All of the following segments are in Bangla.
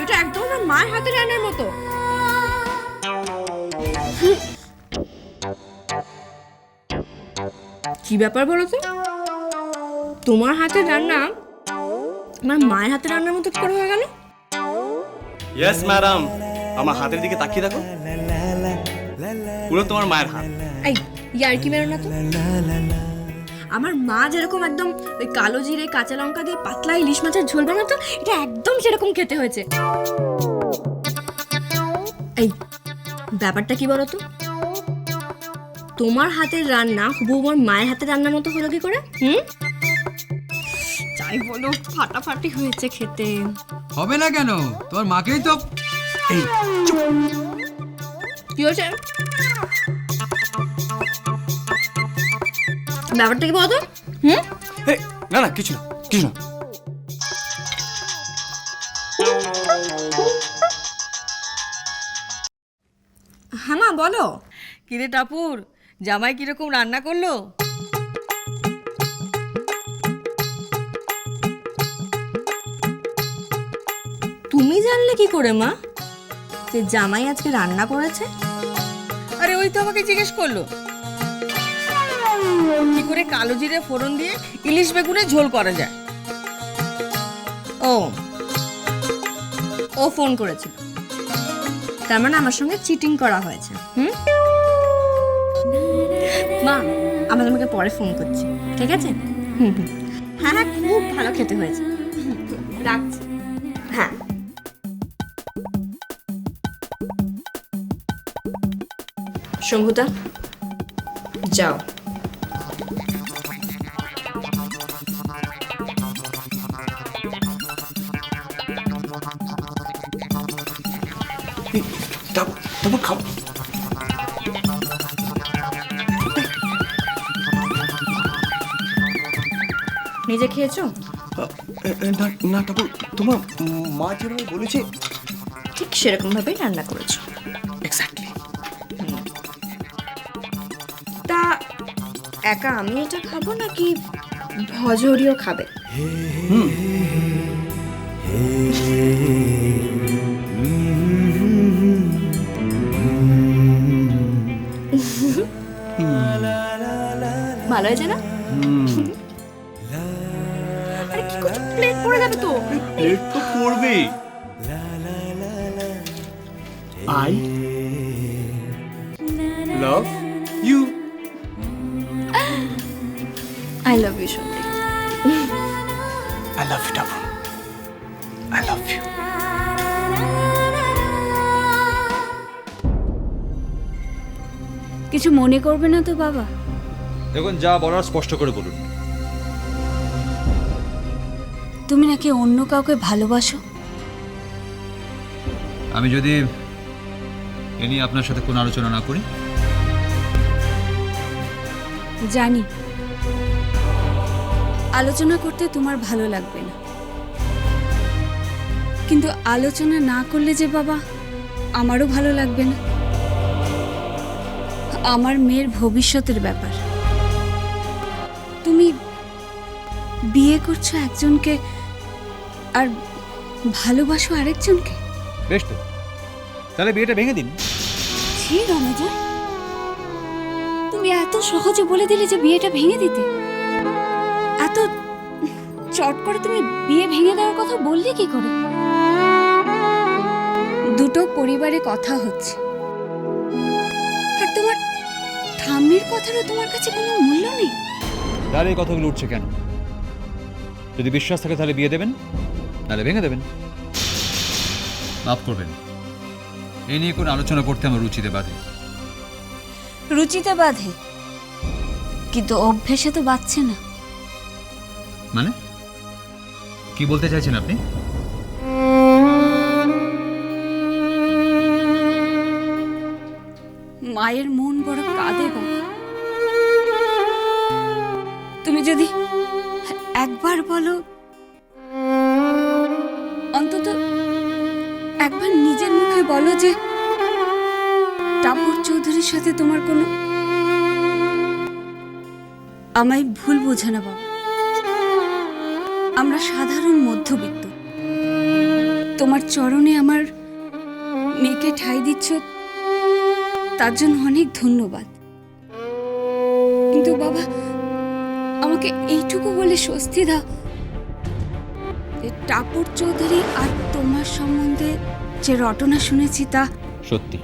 এটা একদম আমার মায়ের হাতে রান্নার মতো। কি ব্যাপার বলো তো, তোমার হাতের রান্না আমার মায়ের হাতের রান্নার মতো কি করে হয়ে গেল? ইয়েস ম্যাডাম, আমার হাতের দিকে তাকিয়ে দেখো, পুরো তোমার মায়ের হাত। এই ইয়ার কি মেরো না তো। আমার মা যেরকম একদম ওই কালো জিরে কাঁচা লঙ্কা দিয়ে পাতলা ইলিশ মাছের ঝোল বানাতো, এটা একদম সেরকম খেতে হয়েছে। এই ব্যাপারটা কি বলো তো, তোমার হাতের রান্না হুবহু আমার মায়ের হাতের রান্নার মতো হলো কি করে? যাই বলো, ফাটাফাটি হয়েছে খেতে। হবে না কেন, তোমার মাকেই তো। এই চুপ। কি হয়েছে? ব্যাপারটা কি বলতো? এই, না না কিছু না, কিছু না। হ্যাঁ মা বলো। কিরে টাপুর, জামাই কিরকম রান্না করলো? তুমি জানলে কি করে মা যে জামাই আজকে রান্না করেছে? আরে ওই তো আমাকে জিজ্ঞেস করলো কি করে কালো জিরে ফোড়ন দিয়ে ইলিশ বেগুনের ঝোল করা যায়। ও ও ফোন করেছিল, তার মানে আমার সঙ্গে চিটিং করা হয়েছে। মা আমি তোমাকে পরে ফোন করছি, ঠিক আছে? হ্যাঁ হ্যাঁ, খুব ভালো খেতে হয়েছে। রাখছি। হ্যাঁ শম্ভুদা যাও। তারপর খাও। নিজে খেয়েছো? না না, তারপর তোমার মা যেভাবে বলেছে ঠিক সেরকম ভাবেই রান্না করেছো। এক্স্যাক্টলি। তা একা আমি এটা খাবো নাকি ভজরিও খাবে? ভালো হয়েছে না? আরে কি করছো, প্লেট পড়ে যাবে তো। প্লেট তো পড়বেই। I love you. I love you সত্যি। I love you, Tapu. I love you. কিছু মনে করবে না তো বাবা? দেখুন, যা বলার স্পষ্ট করে বলুন। তুমি নাকি অন্য কাউকে ভালোবাসো? আমি যদি এ নিয়ে আপনার সাথে কোনো আলোচনা না করি? জানি আলোচনা করতে তোমার ভালো লাগবে না, কিন্তু আলোচনা না করলে যে বাবা আমারও ভালো লাগবে না। আমার মেয়ের ভবিষ্যতের ব্যাপার। তুমি বিয়ে করছো একজনকে আর ভালোবাসো আরেকজনকে। বেশ তো, তাহলে বিয়েটা ভেঙে দিন। ছি রমেজা, তুমি এত সহজে বলে দিলে যে বিয়েটা ভেঙে দিতে। এত চট করে তুমি বিয়ে ভেঙে দেওয়ার কথা বললে কি করে? দুটো পরিবারে কথা হচ্ছে, আর তোমার ঠাম্মির কথারও তোমার কাছে কোনো মূল্য নেই। তাহলে এই কথাগুলো উঠছে কেন? যদি বিশ্বাস থাকে তাহলে বিয়ে দেবেন, নাহলে ভেঙে দেবেন। মাফ করবেন, এই নিয়ে কোনো আলোচনা করতে আমার রুচিতে বাধে। রুচিতে বাঁধে, কিন্তু অভ্যেসে তো বাঁধছে না। মানে কি বলতে চাইছেন আপনি? মায়ের মন বড় কাঁদে বাবা। তুমি যদি একবার বলো, অন্তত একবার নিজের মুখে বলো যে টাপুর চৌধুরীর সাথে তোমার কোনো। আমায় ভুল বোঝে না বাবা, আমরা সাধারণ মধ্যবিত্ত, তোমার চরণে আমার মেয়েকে ঠাঁই দিচ্ছ, তার জন্য অনেক ধন্যবাদ। কিন্তু বাবা, আমাকে এইটুকু বলে স্বস্তি দাও যে টাপুর চৌধুরী আর তোমার সম্বন্ধে যে রটনা শুনেছি তা সত্যি।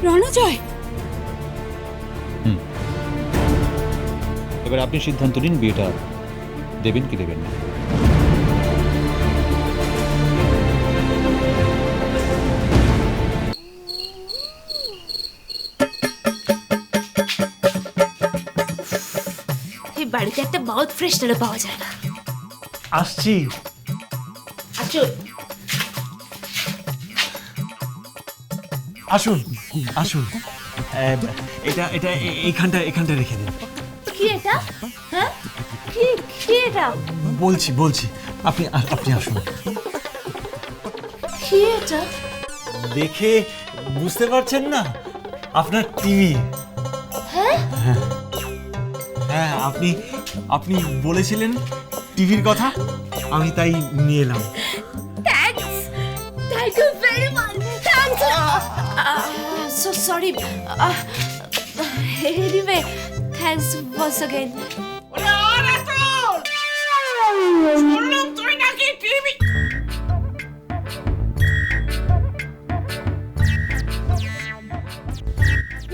রণজয়, এবার আপনি সিদ্ধান্ত নিন, বিয়েটা দেবেন কি দেবেন না। এই বাড়িতে একটা মাউথ ফ্রেশনারও পাওয়া যায় না। আসছি। আচল, আসুন আসুন, এটা এটা এইখানটা রেখে দিন। কি এটা? হ্যাঁ, কি কি এটা? বলছি আপনি আসুন। কি এটা? দেখে বুঝতে পারছেন না? আপনার টিভি। হ্যাঁ, হ্যাঁ, আপনি বলেছিলেন টিভির কথা, আমি তাই নিয়ে এলাম। Thanks, thank you very much, thanks. So sorry, anyway thanks once again.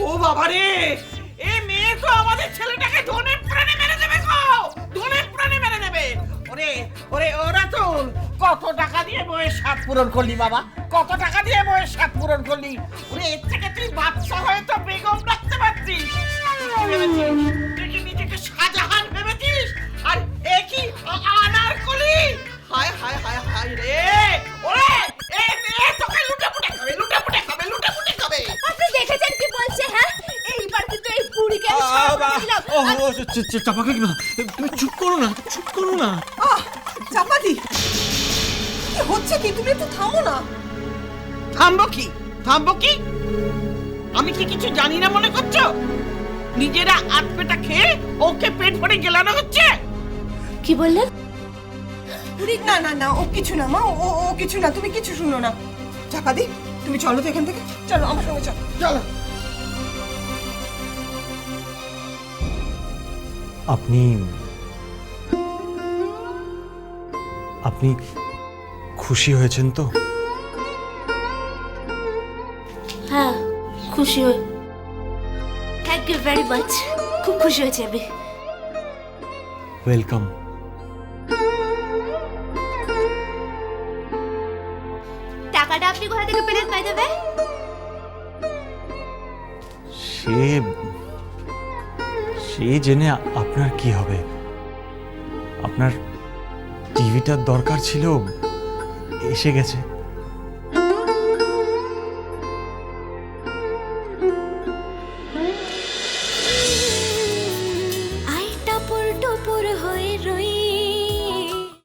ও বাবা রে, এই মেয়ে তো আমাদের ছেলেটাকে ধনে প্রাণে মেরে দেবে গো, ধনে প্রাণে মেরে দেবে। ওরে ওরে ওরা তো কত টাকা দিয়ে বইয়ের স্বাদ পূরণ করলি বাবা, কত টাকা দিয়ে বইয়ের স্বাদ পূরণ করলি। ওরে এর থেকে তুই বাচ্চা হয়ে তো বেগম রাখতে পারতিস। তুই কি নিজেকে শাহজাহান ভেবেছিস? আর এ কি আনারকলি? হায় হায় হায় হায় রে, ওরে এ মেয়ে তোকে লুটেপুটে খাবে, লুটেপুটে খাবে, লুটেপুটে খাবে। আপনি দেখেছেন কি বলছে? হ্যাঁ, এইবার কিন্তু এই বুড়িকে আমি সামনে দিলাম। চাপাকে না, তুমি চুপ করো না। চাপাতি, কি হচ্ছে কি? তুমি একটু থামো না। থামবো কি? আমি কি কিছু জানি না মনে করছো? নিজেরা আধপেটা খেয়ে ওকে পেট ভরে গেলানো হচ্ছে। কি বললেন? না না না, ও কিছু না মা, ও কিছু না, তুমি কিছু শুনো না। চাপাতি, তুমি চলো তো এখান থেকে, চলো আমার সঙ্গে চলো। চলো। আপনি খুশি হয়েছেন তো? হ্যাঁ, খুশি হই। থ্যাংক ইউ ভেরি মাচ, খুব খুশি হয়েছি আমি। ওয়েলকাম। টাকাটা আপনি কোথা থেকে পেলেন বাই দ্য ওয়ে? সে জেনে আপনার কি হবে? আপনার টিভিটার দরকার ছিল, এসে গেছে।